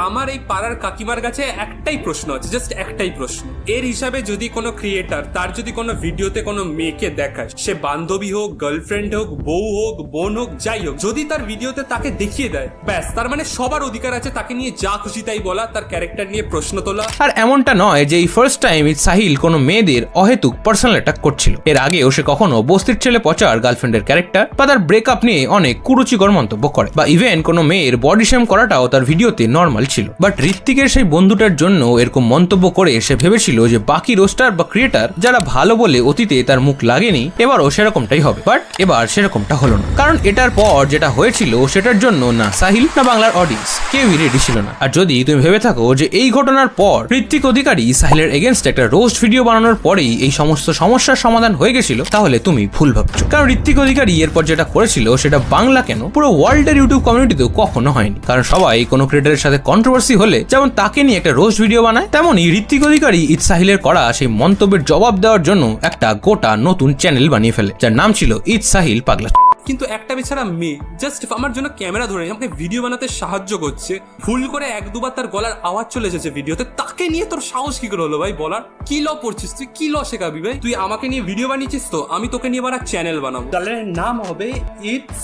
আমার এই পাড়ার কাকিমার কাছে একটাই প্রশ্ন আছে, জাস্ট একটাই প্রশ্ন। এর হিসাবে যদি কোনো ক্রিয়েটার তার যদি কোনো ভিডিওতে কোনো মেয়েকে দেখায়, সে বান্ধবী হোক, গার্লফ্রেন্ড হোক, বউ হোক, বোন হোক, যাই হোক, যদি তার ভিডিওতে তাকে দেখিয়ে দেয়, ব্যাস তার মানে সবার অধিকার আছে তাকে নিয়ে যা খুশি তাই বলা, তার ক্যারেক্টার নিয়ে প্রশ্ন তোলা। আর এমনটা নয় যে এই ফার্স্ট টাইম সাহিল কোনো মেয়েদের অহেতুক পার্সোনাল অ্যাটাক করছিল। এর আগেও সে কখনো বস্তির ছেলে পচার গার্লফ্রেন্ডের ক্যারেক্টার বা তার ব্রেকআপ নিয়ে অনেক কুরুচিকর মন্তব্য করে, বা ইভেন কোনো মেয়ের বডি শেম করাটাও তার ভিডিওতে নর্মাল ছিল। বাট ঋত্বিকের সেই বন্ধুটার জন্য এরকম মন্তব্য করে সে ভেবেছিল যে বাকি রোস্টার বা ক্রিয়েটার যারা ভালো বলে অতীতে তার মুখ লাগেনি, এবারও সেরকমটাই হবে। বাট এবার সেরকমটা হলো না, কারণ এটার পর যেটা হয়েছিল সেটার জন্য না সাহিল না বাংলার অডিয়েন্স কেউই রেডি ছিল না। আর যদি তুমি ভেবে থাকো যে এই ঘটনার পর ঋত্বিক অধিকারী সাহিলের এগেনস্ট একটা রোস্ট ভিডিও বানানোর পরেই এই সমস্ত সমস্যার সমাধান হয়ে গেছিল, তাহলে তুমি ভুল ভাবছো। কারণ ঋত্বিক অধিকারী এরপর যেটা করেছিল সেটা বাংলা কেন পুরো ওয়ার্ল্ডের ইউটিউব কমিউনিটিতেও কখনো হয়নি। কারণ সবাই কোনো ক্রিয়েটারের সাথে কন্ট্রোভার্সি হলে যেমন তাকে নিয়ে একটা রোস্ট ভিডিও বানায়, তেমনই ঋত্বিক অধিকারী ঈদ সাহিলের করা সেই মন্তব্যের জবাব দেওয়ার জন্য একটা গোটা নতুন চ্যানেল বানিয়ে ফেলে, যার নাম ছিল ঈদ সাহিল পাগলা। কিন্তু একটা বেচারা মেয়ে জাস্ট আমার জন্য ক্যামেরা ধরে আমাকে ভিডিও বানাতে সাহায্য করছে, ভুল করে এক দুবার তার গলার আওয়াজ চলে এসেছে ভিডিওতে, তাকে নিয়ে তোর সাহস কি করে হলো ভাই বলার? কি ল পড়ছিস তুই? কি ল শেখাবি ভাই? তুই আমাকে নিয়ে ভিডিও বানিয়েছিস, তো আমি তোকে নিয়ে বানা চ্যানেল বানাবো। চ্যানেলের নাম হবে ইটস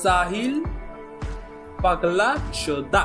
সাহিল পাগলা চোদা।